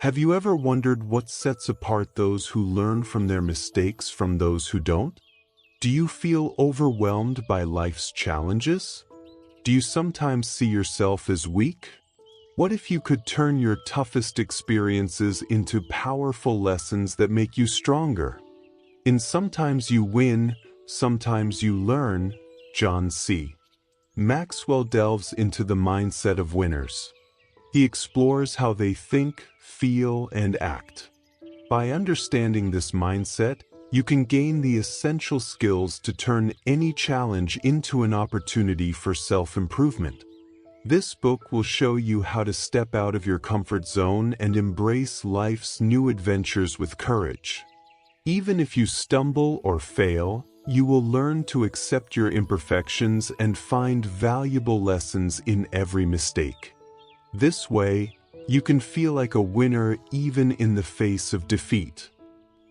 Have you ever wondered what sets apart those who learn from their mistakes from those who don't? Do you feel overwhelmed by life's challenges? Do you sometimes see yourself as weak? What if you could turn your toughest experiences into powerful lessons that make you stronger? In Sometimes You Win, Sometimes You Learn, John C. Maxwell delves into the mindset of winners. He explores how they think, feel, and act. By understanding this mindset, you can gain the essential skills to turn any challenge into an opportunity for self-improvement. This book will show you how to step out of your comfort zone and embrace life's new adventures with courage. Even if you stumble or fail, you will learn to accept your imperfections and find valuable lessons in every mistake. This way, you can feel like a winner even in the face of defeat.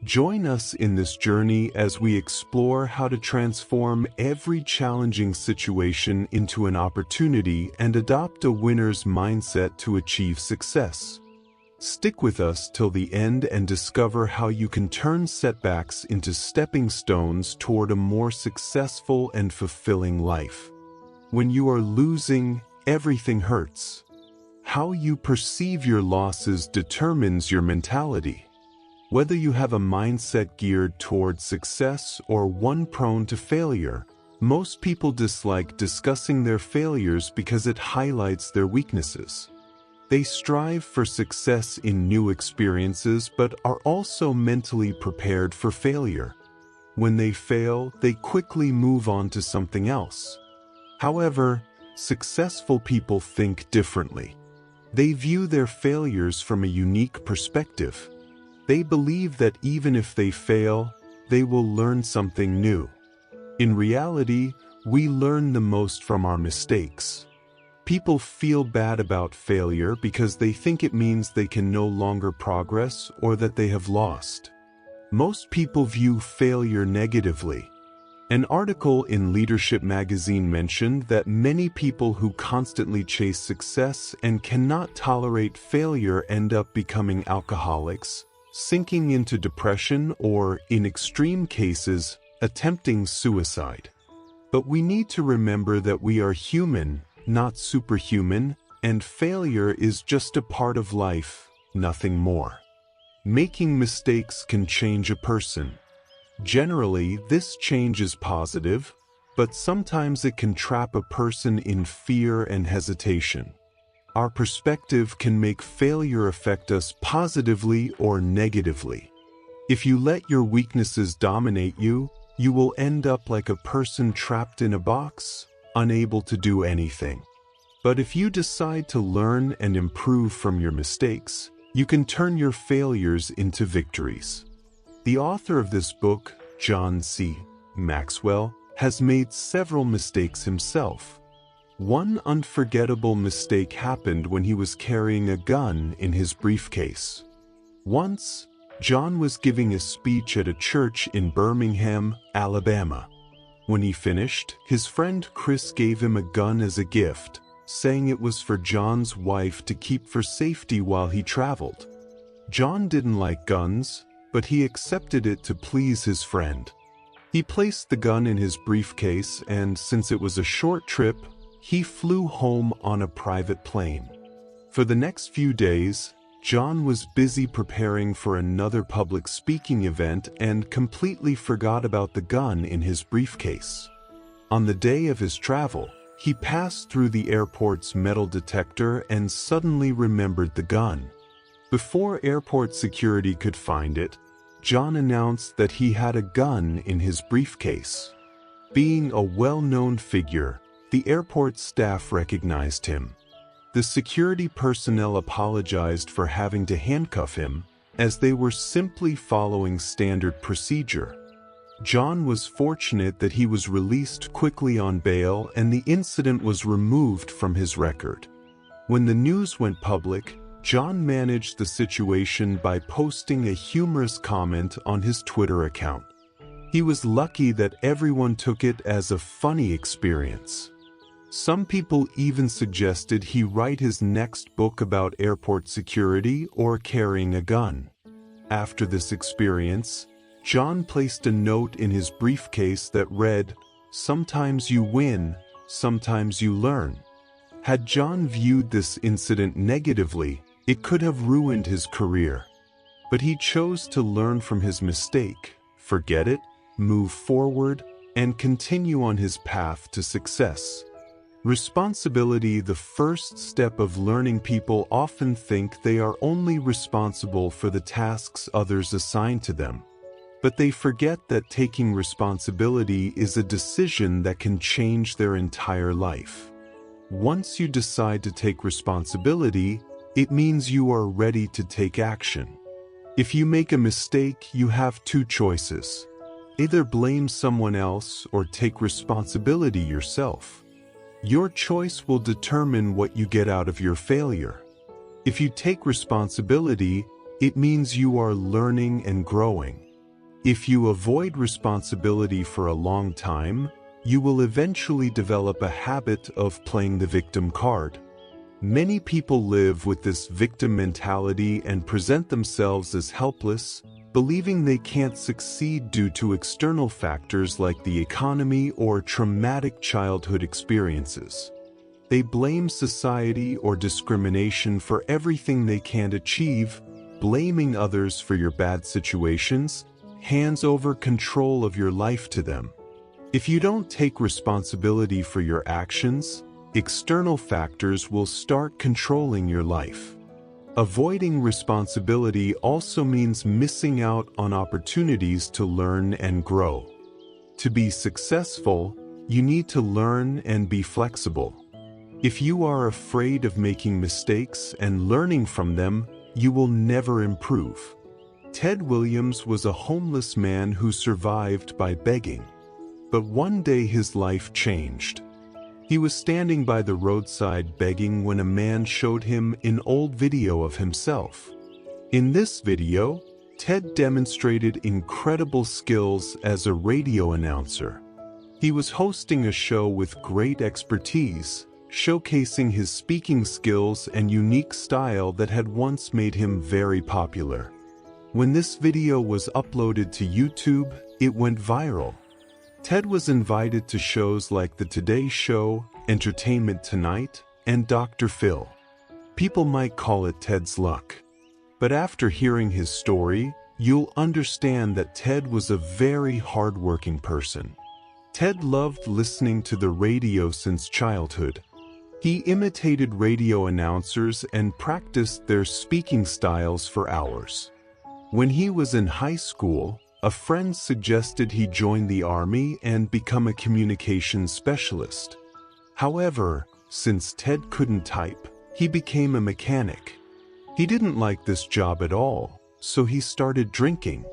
Join us in this journey as we explore how to transform every challenging situation into an opportunity and adopt a winner's mindset to achieve success. Stick with us till the end and discover how you can turn setbacks into stepping stones toward a more successful and fulfilling life. When you are losing, everything hurts. How you perceive your losses determines your mentality. Whether you have a mindset geared toward success or one prone to failure, most people dislike discussing their failures because it highlights their weaknesses. They strive for success in new experiences but are also mentally prepared for failure. When they fail, they quickly move on to something else. However, successful people think differently. They view their failures from a unique perspective. They believe that even if they fail, they will learn something new. In reality, we learn the most from our mistakes. People feel bad about failure because they think it means they can no longer progress or that they have lost. Most people view failure negatively. An article in Leadership magazine mentioned that many people who constantly chase success and cannot tolerate failure end up becoming alcoholics, sinking into depression, or, in extreme cases, attempting suicide. But we need to remember that we are human, not superhuman, and failure is just a part of life, nothing more. Making mistakes can change a person. Generally, this change is positive, but sometimes it can trap a person in fear and hesitation. Our perspective can make failure affect us positively or negatively. If you let your weaknesses dominate you, you will end up like a person trapped in a box, unable to do anything. But if you decide to learn and improve from your mistakes, you can turn your failures into victories. The author of this book, John C. Maxwell, has made several mistakes himself. One unforgettable mistake happened when he was carrying a gun in his briefcase. Once, John was giving a speech at a church in Birmingham, Alabama. When he finished, his friend Chris gave him a gun as a gift, saying it was for John's wife to keep for safety while he traveled. John didn't like guns, but he accepted it to please his friend. He placed the gun in his briefcase and, since it was a short trip, he flew home on a private plane. For the next few days, John was busy preparing for another public speaking event and completely forgot about the gun in his briefcase. On the day of his travel, he passed through the airport's metal detector and suddenly remembered the gun. Before airport security could find it, John announced that he had a gun in his briefcase. Being a well-known figure, the airport staff recognized him. The security personnel apologized for having to handcuff him, as they were simply following standard procedure. John was fortunate that he was released quickly on bail and the incident was removed from his record. When the news went public, John managed the situation by posting a humorous comment on his Twitter account. He was lucky that everyone took it as a funny experience. Some people even suggested he write his next book about airport security or carrying a gun. After this experience, John placed a note in his briefcase that read, "Sometimes you win, sometimes you learn." Had John viewed this incident negatively, it could have ruined his career. But he chose to learn from his mistake, forget it, move forward, and continue on his path to success. Responsibility, the first step of learning. People often think they are only responsible for the tasks others assign to them. But they forget that taking responsibility is a decision that can change their entire life. Once you decide to take responsibility, it means you are ready to take action. If you make a mistake, you have two choices. Either blame someone else or take responsibility yourself. Your choice will determine what you get out of your failure. If you take responsibility, it means you are learning and growing. If you avoid responsibility for a long time, you will eventually develop a habit of playing the victim card. Many people live with this victim mentality and present themselves as helpless, believing they can't succeed due to external factors like the economy or traumatic childhood experiences. They blame society or discrimination for everything they can't achieve, blaming others for your bad situations hands over control of your life to them. If you don't take responsibility for your actions, external factors will start controlling your life. Avoiding responsibility also means missing out on opportunities to learn and grow. To be successful, you need to learn and be flexible. If you are afraid of making mistakes and learning from them, you will never improve. Ted Williams was a homeless man who survived by begging. But one day his life changed. He was standing by the roadside begging when a man showed him an old video of himself. In this video, Ted demonstrated incredible skills as a radio announcer. He was hosting a show with great expertise, showcasing his speaking skills and unique style that had once made him very popular. When this video was uploaded to YouTube, it went viral. Ted was invited to shows like The Today Show, Entertainment Tonight, and Dr. Phil. People might call it Ted's luck. But after hearing his story, you'll understand that Ted was a very hardworking person. Ted loved listening to the radio since childhood. He imitated radio announcers and practiced their speaking styles for hours. When he was in high school, a friend suggested he join the army and become a communications specialist. However, since Ted couldn't type, he became a mechanic. He didn't like this job at all, so he started drinking.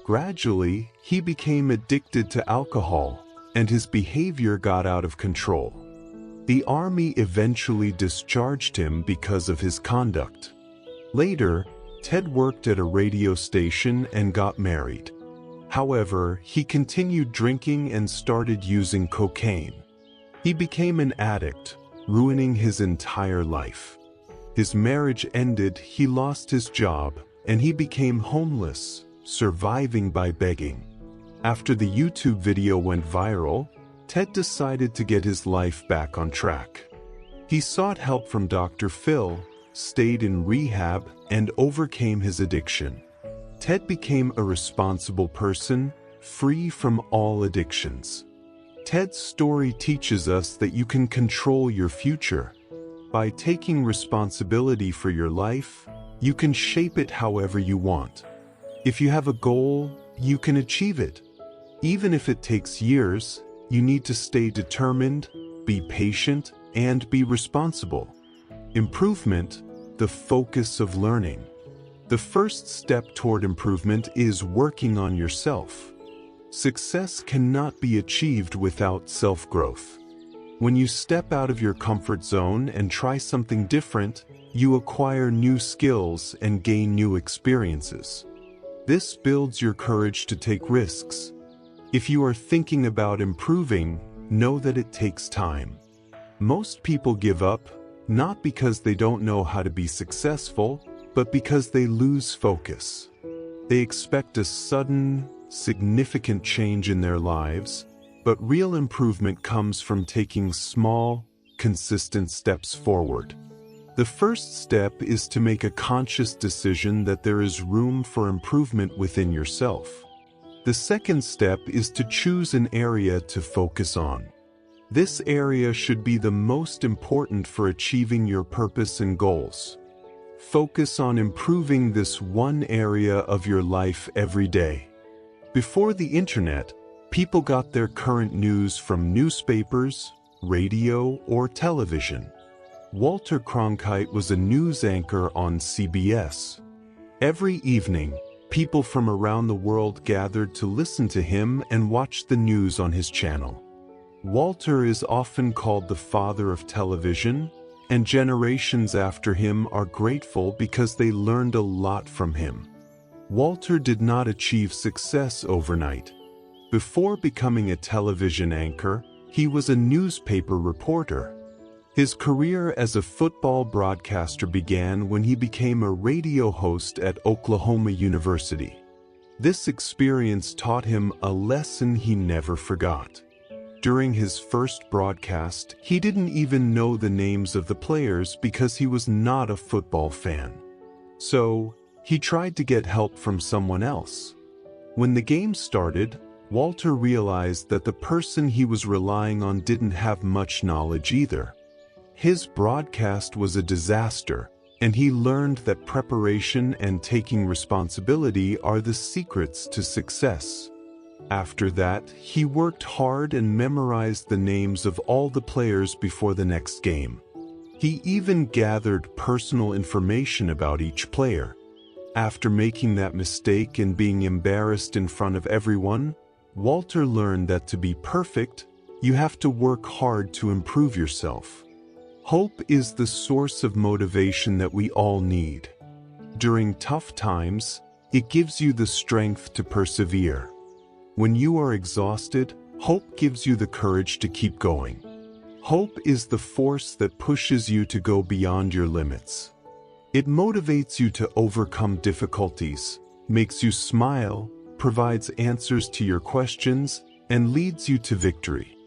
Gradually, he became addicted to alcohol, and his behavior got out of control. The army eventually discharged him because of his conduct. Later, Ted worked at a radio station and got married. However, he continued drinking and started using cocaine. He became an addict, ruining his entire life. His marriage ended, he lost his job, and he became homeless, surviving by begging. After the YouTube video went viral, Ted decided to get his life back on track. He sought help from Dr. Phil, stayed in rehab, and overcame his addiction. Ted became a responsible person, free from all addictions. Ted's story teaches us that you can control your future. By taking responsibility for your life, you can shape it however you want. If you have a goal, you can achieve it. Even if it takes years, you need to stay determined, be patient, and be responsible. Improvement, the focus of learning. The first step toward improvement is working on yourself. Success cannot be achieved without self-growth. When you step out of your comfort zone and try something different, you acquire new skills and gain new experiences. This builds your courage to take risks. If you are thinking about improving, know that it takes time. Most people give up, not because they don't know how to be successful, but because they lose focus. They expect a sudden, significant change in their lives, but real improvement comes from taking small, consistent steps forward. The first step is to make a conscious decision that there is room for improvement within yourself. The second step is to choose an area to focus on. This area should be the most important for achieving your purpose and goals. Focus on improving this one area of your life every day. Before the internet, people got their current news from newspapers, radio, or television. Walter Cronkite was a news anchor on CBS. Every evening, people from around the world gathered to listen to him and watch the news on his channel. Walter is often called the father of television, and generations after him are grateful because they learned a lot from him. Walter did not achieve success overnight. Before becoming a television anchor, he was a newspaper reporter. His career as a football broadcaster began when he became a radio host at Oklahoma University. This experience taught him a lesson he never forgot. During his first broadcast, he didn't even know the names of the players because he was not a football fan. So, he tried to get help from someone else. When the game started, Walter realized that the person he was relying on didn't have much knowledge either. His broadcast was a disaster, and he learned that preparation and taking responsibility are the secrets to success. After that, he worked hard and memorized the names of all the players before the next game. He even gathered personal information about each player. After making that mistake and being embarrassed in front of everyone, Walter learned that to be perfect, you have to work hard to improve yourself. Hope is the source of motivation that we all need. During tough times, it gives you the strength to persevere. When you are exhausted, hope gives you the courage to keep going. Hope is the force that pushes you to go beyond your limits. It motivates you to overcome difficulties, makes you smile, provides answers to your questions, and leads you to victory.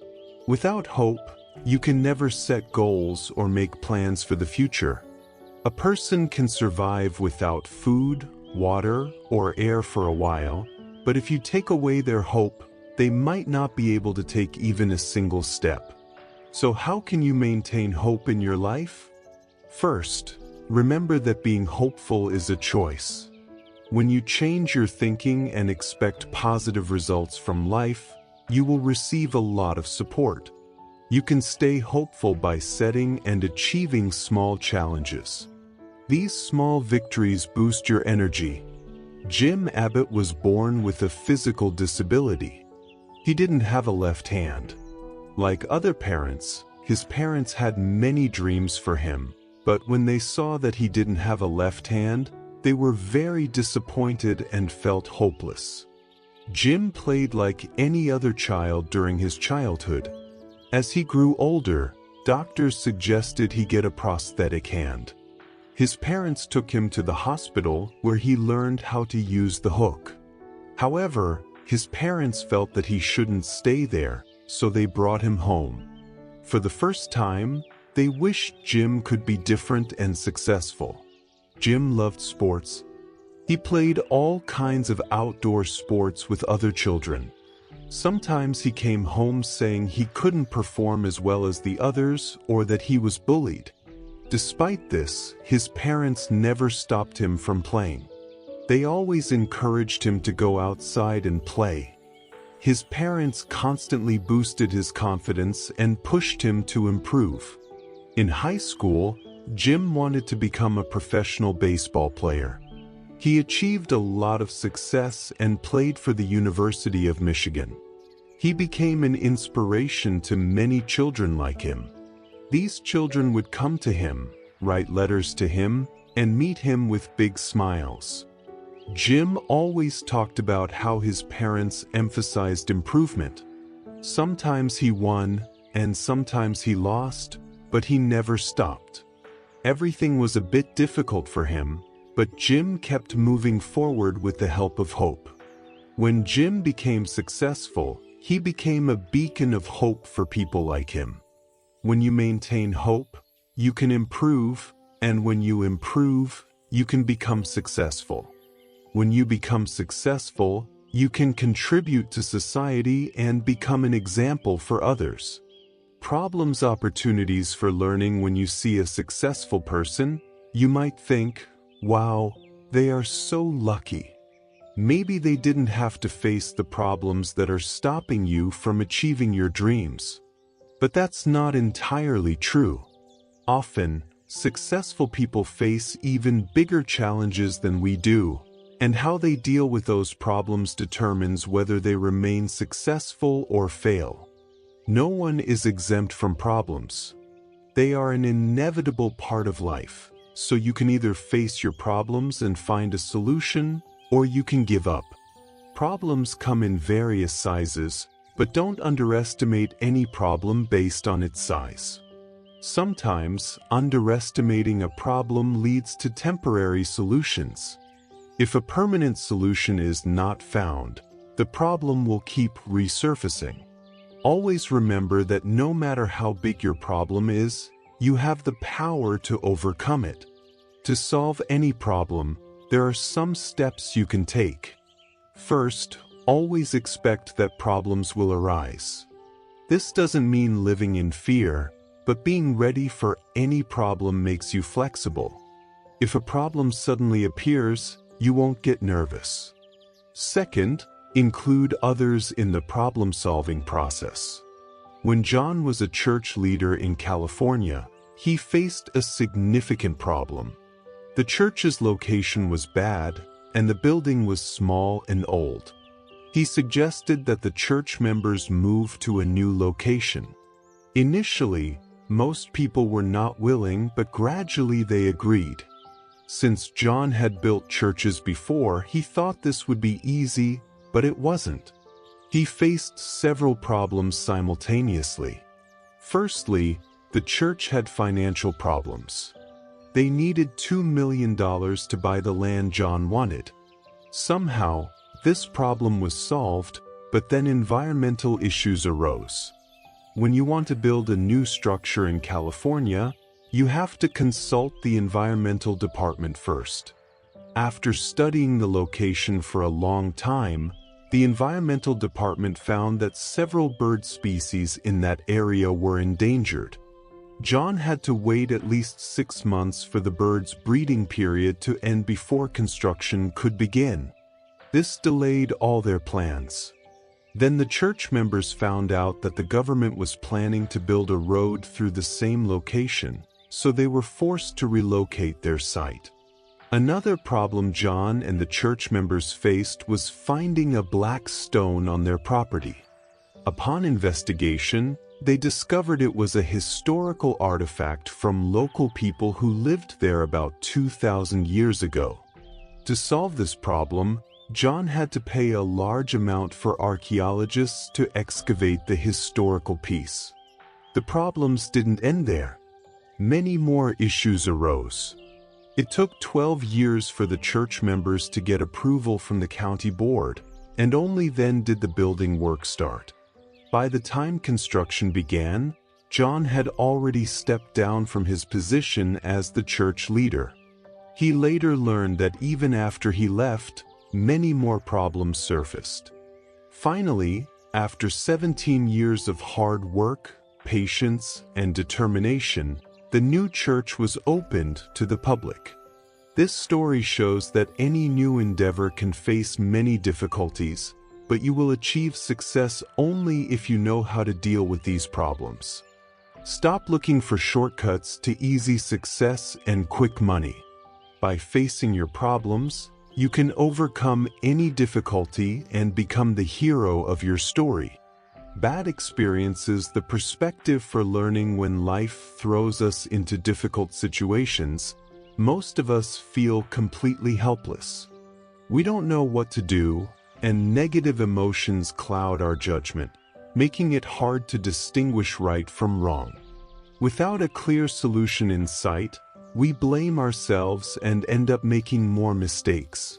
Without hope, you can never set goals or make plans for the future. A person can survive without food, water, or air for a while, but if you take away their hope, they might not be able to take even a single step. So how can you maintain hope in your life? First, remember that being hopeful is a choice. When you change your thinking and expect positive results from life, you will receive a lot of support. You can stay hopeful by setting and achieving small challenges. These small victories boost your energy. Jim Abbott was born with a physical disability. He didn't have a left hand. Like other parents, his parents had many dreams for him, but when they saw that he didn't have a left hand, they were very disappointed and felt hopeless. Jim played like any other child during his childhood. As he grew older, doctors suggested he get a prosthetic hand. His parents took him to the hospital where he learned how to use the hook. However, his parents felt that he shouldn't stay there, so they brought him home. For the first time, they wished Jim could be different and successful. Jim loved sports. He played all kinds of outdoor sports with other children. Sometimes he came home saying he couldn't perform as well as the others or that he was bullied. Despite this, his parents never stopped him from playing. They always encouraged him to go outside and play. His parents constantly boosted his confidence and pushed him to improve. In high school, Jim wanted to become a professional baseball player. He achieved a lot of success and played for the University of Michigan. He became an inspiration to many children like him. These children would come to him, write letters to him, and meet him with big smiles. Jim always talked about how his parents emphasized improvement. Sometimes he won, and sometimes he lost, but he never stopped. Everything was a bit difficult for him, but Jim kept moving forward with the help of hope. When Jim became successful, he became a beacon of hope for people like him. When you maintain hope, you can improve, and when you improve, you can become successful. When you become successful, you can contribute to society and become an example for others. Problems, opportunities for learning. When you see a successful person, you might think, wow, they are so lucky. Maybe they didn't have to face the problems that are stopping you from achieving your dreams. But that's not entirely true. Often, successful people face even bigger challenges than we do, and how they deal with those problems determines whether they remain successful or fail. No one is exempt from problems. They are an inevitable part of life, so you can either face your problems and find a solution, or you can give up. Problems come in various sizes, but don't underestimate any problem based on its size. Sometimes, underestimating a problem leads to temporary solutions. If a permanent solution is not found, the problem will keep resurfacing. Always remember that no matter how big your problem is, you have the power to overcome it. To solve any problem, there are some steps you can take. First, always expect that problems will arise. This doesn't mean living in fear, but being ready for any problem makes you flexible. If a problem suddenly appears, you won't get nervous. Second, include others in the problem-solving process. When John was a church leader in California, he faced a significant problem. The church's location was bad, and the building was small and old. He suggested that the church members move to a new location. Initially, most people were not willing, but gradually they agreed. Since John had built churches before, he thought this would be easy, but it wasn't. He faced several problems simultaneously. Firstly, the church had financial problems. They needed $2 million to buy the land John wanted. Somehow, this problem was solved, but then environmental issues arose. When you want to build a new structure in California, you have to consult the environmental department first. After studying the location for a long time, the environmental department found that several bird species in that area were endangered. John had to wait at least 6 months for the birds' breeding period to end before construction could begin. This delayed all their plans. Then the church members found out that the government was planning to build a road through the same location, so they were forced to relocate their site. Another problem John and the church members faced was finding a black stone on their property. Upon investigation, they discovered it was a historical artifact from local people who lived there about 2,000 years ago. To solve this problem, John had to pay a large amount for archaeologists to excavate the historical piece. The problems didn't end there. Many more issues arose. It took 12 years for the church members to get approval from the county board, and only then did the building work start. By the time construction began, John had already stepped down from his position as the church leader. He later learned that even after he left, many more problems surfaced. Finally, after 17 years of hard work, patience, and determination, the new church was opened to the public. This story shows that any new endeavor can face many difficulties, but you will achieve success only if you know how to deal with these problems. Stop looking for shortcuts to easy success and quick money. By facing your problems, you can overcome any difficulty and become the hero of your story. Bad experiences, the perspective for learning. When life throws us into difficult situations, most of us feel completely helpless. We don't know what to do, and negative emotions cloud our judgment. making it hard to distinguish right from wrong. Without a clear solution in sight, we blame ourselves and end up making more mistakes.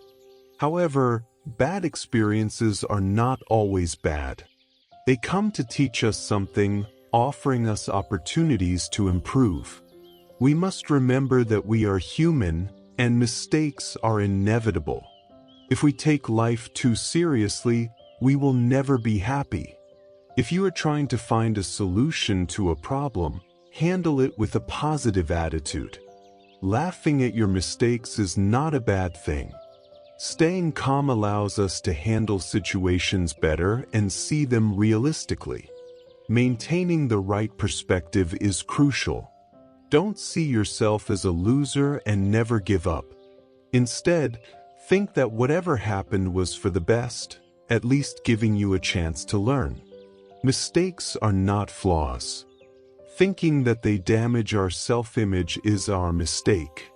However, bad experiences are not always bad. They come to teach us something, offering us opportunities to improve. We must remember that we are human, and mistakes are inevitable. If we take life too seriously, we will never be happy. If you are trying to find a solution to a problem, handle it with a positive attitude. Laughing at your mistakes is not a bad thing. Staying calm allows us to handle situations better and see them realistically. Maintaining the right perspective is crucial. Don't see yourself as a loser and never give up. Instead, think that whatever happened was for the best, at least giving you a chance to learn. Mistakes are not flaws. Thinking that they damage our self-image is our mistake.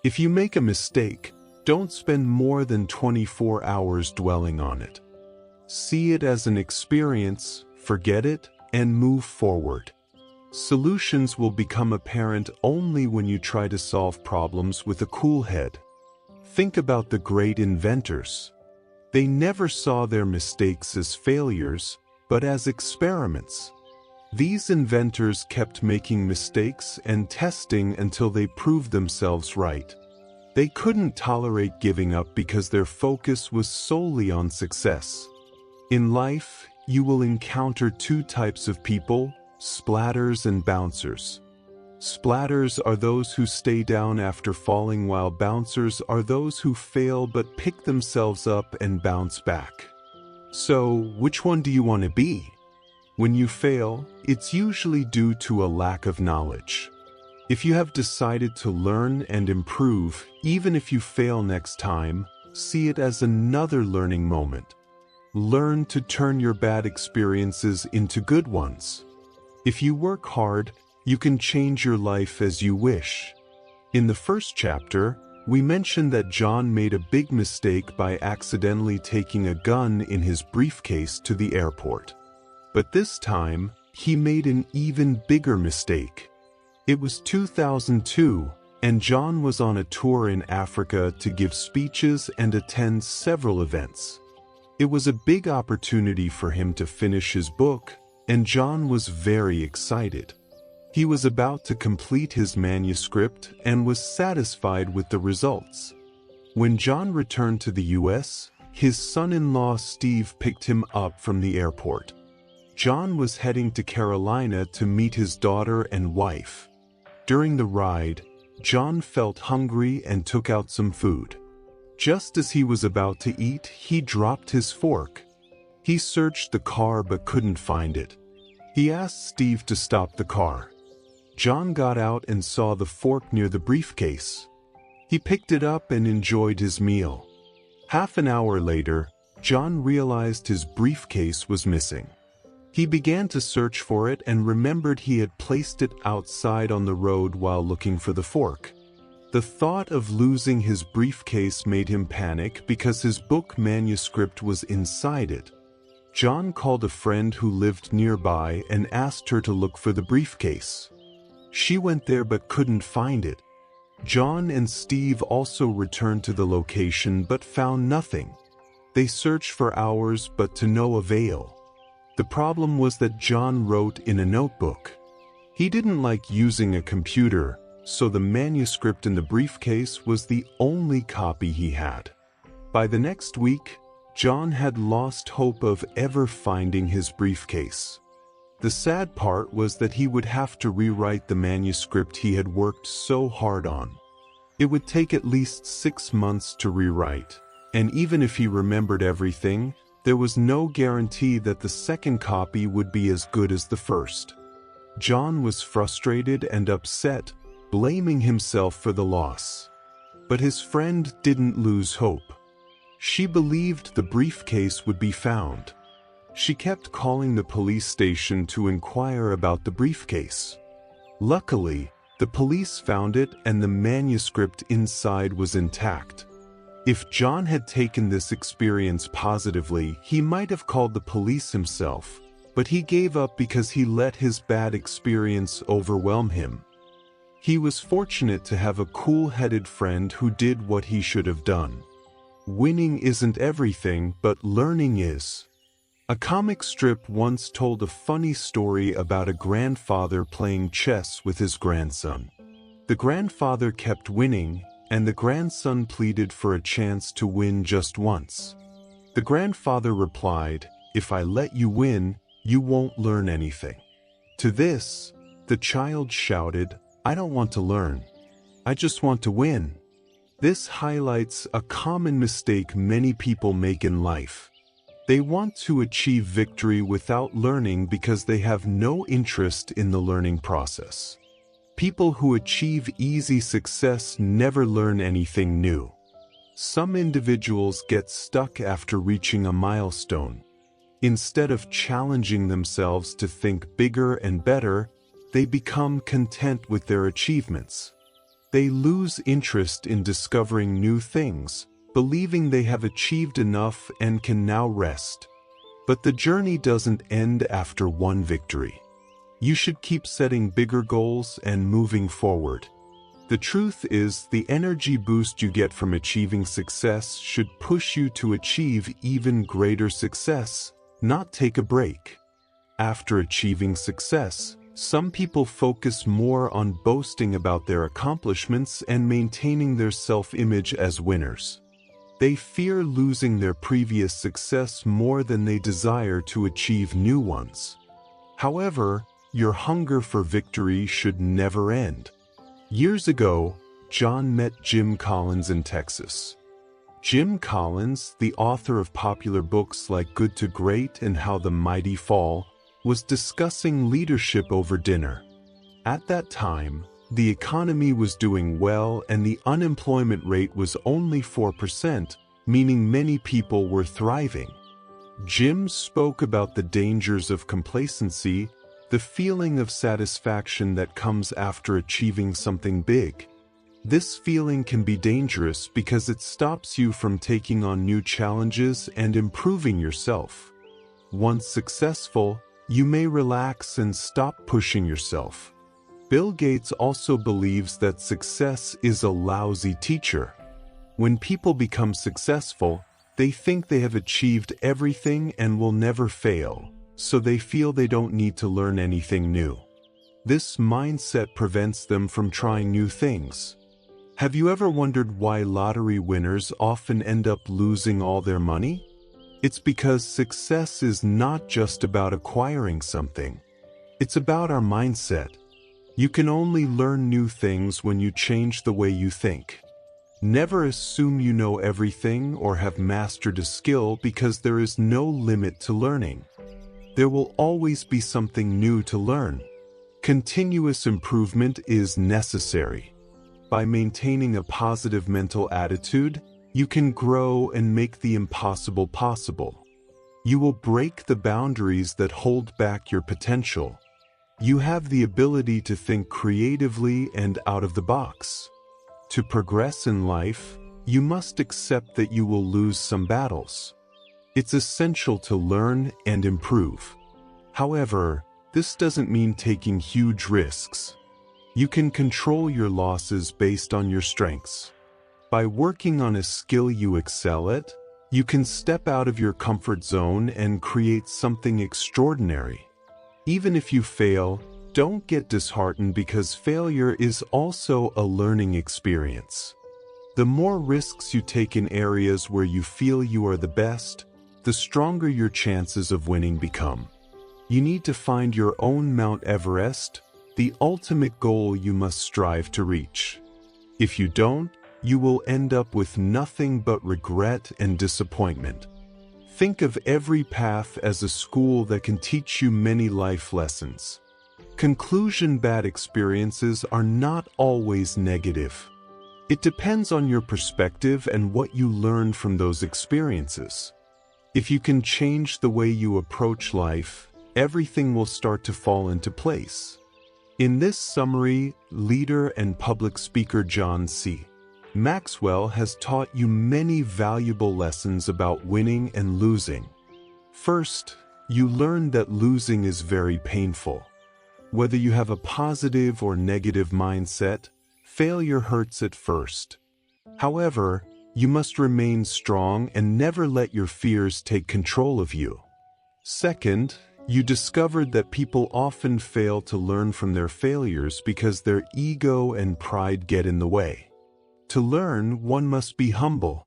If you make a mistake, don't spend more than 24 hours dwelling on it. See it as an experience, forget it, and move forward. Solutions will become apparent only when you try to solve problems with a cool head. Think about the great inventors. They never saw their mistakes as failures, but as experiments. These inventors kept making mistakes and testing until they proved themselves right. They couldn't tolerate giving up because their focus was solely on success. In life, you will encounter two types of people, splatters and bouncers. Splatters are those who stay down after falling, while bouncers are those who fail but pick themselves up and bounce back. So, which one do you want to be? When you fail, it's usually due to a lack of knowledge. If you have decided to learn and improve, even if you fail next time, see it as another learning moment. Learn to turn your bad experiences into good ones. If you work hard, you can change your life as you wish. In the first chapter, we mentioned that John made a big mistake by accidentally taking a gun in his briefcase to the airport. But this time, he made an even bigger mistake. It was 2002, and John was on a tour in Africa to give speeches and attend several events. It was a big opportunity for him to finish his book, and John was very excited. He was about to complete his manuscript and was satisfied with the results. When John returned to the US, his son-in-law Steve picked him up from the airport. John was heading to Carolina to meet his daughter and wife. During the ride, John felt hungry and took out some food. Just as he was about to eat, he dropped his fork. He searched the car but couldn't find it. He asked Steve to stop the car. John got out and saw the fork near the briefcase. He picked it up and enjoyed his meal. Half an hour later, John realized his briefcase was missing. He began to search for it and remembered he had placed it outside on the road while looking for the fork. The thought of losing his briefcase made him panic because his book manuscript was inside it. John called a friend who lived nearby and asked her to look for the briefcase. She went there but couldn't find it. John and Steve also returned to the location but found nothing. They searched for hours but to no avail. The problem was that John wrote in a notebook. He didn't like using a computer, so the manuscript in the briefcase was the only copy he had. By the next week, John had lost hope of ever finding his briefcase. The sad part was that he would have to rewrite the manuscript he had worked so hard on. It would take at least 6 months to rewrite, and even if he remembered everything, there was no guarantee that the second copy would be as good as the first. John was frustrated and upset, blaming himself for the loss. But his friend didn't lose hope. She believed the briefcase would be found. She kept calling the police station to inquire about the briefcase. Luckily, the police found it and the manuscript inside was intact. If John had taken this experience positively, he might have called the police himself, but he gave up because he let his bad experience overwhelm him. He was fortunate to have a cool-headed friend who did what he should have done. Winning isn't everything, but learning is. A comic strip once told a funny story about a grandfather playing chess with his grandson. The grandfather kept winning, and the grandson pleaded for a chance to win just once. The grandfather replied, "If I let you win, you won't learn anything." To this, the child shouted, "I don't want to learn. I just want to win." This highlights a common mistake many people make in life. They want to achieve victory without learning because they have no interest in the learning process. People who achieve easy success never learn anything new. Some individuals get stuck after reaching a milestone. Instead of challenging themselves to think bigger and better, they become content with their achievements. They lose interest in discovering new things, believing they have achieved enough and can now rest. But the journey doesn't end after one victory. You should keep setting bigger goals and moving forward. The truth is, the energy boost you get from achieving success should push you to achieve even greater success, not take a break. After achieving success, some people focus more on boasting about their accomplishments and maintaining their self-image as winners. They fear losing their previous success more than they desire to achieve new ones. However, your hunger for victory should never end. Years ago, John met Jim Collins in Texas. Jim Collins, the author of popular books like Good to Great and How the Mighty Fall, was discussing leadership over dinner. At that time, the economy was doing well and the unemployment rate was only 4%, meaning many people were thriving. Jim spoke about the dangers of complacency, the feeling of satisfaction that comes after achieving something big. This feeling can be dangerous because it stops you from taking on new challenges and improving yourself. Once successful, you may relax and stop pushing yourself. Bill Gates also believes that success is a lousy teacher. When people become successful, they think they have achieved everything and will never fail, so they feel they don't need to learn anything new. This mindset prevents them from trying new things. Have you ever wondered why lottery winners often end up losing all their money? It's because success is not just about acquiring something. It's about our mindset. You can only learn new things when you change the way you think. Never assume you know everything or have mastered a skill because there is no limit to learning. There will always be something new to learn. Continuous improvement is necessary. By maintaining a positive mental attitude, you can grow and make the impossible possible. You will break the boundaries that hold back your potential. You have the ability to think creatively and out of the box. To progress in life, you must accept that you will lose some battles. It's essential to learn and improve. However, this doesn't mean taking huge risks. You can control your losses based on your strengths. By working on a skill you excel at, you can step out of your comfort zone and create something extraordinary. Even if you fail, don't get disheartened because failure is also a learning experience. The more risks you take in areas where you feel you are the best, the stronger your chances of winning become. You need to find your own Mount Everest, the ultimate goal you must strive to reach. If you don't, you will end up with nothing but regret and disappointment. Think of every path as a school that can teach you many life lessons. Conclusion: bad experiences are not always negative. It depends on your perspective and what you learn from those experiences. If you can change the way you approach life, everything will start to fall into place. In this summary, leader and public speaker John C. Maxwell has taught you many valuable lessons about winning and losing. First, You learned that losing is very painful. Whether you have a positive or negative mindset, failure hurts at first. However, you must remain strong and never let your fears take control of you. Second, you discovered that people often fail to learn from their failures because their ego and pride get in the way. To learn, one must be humble.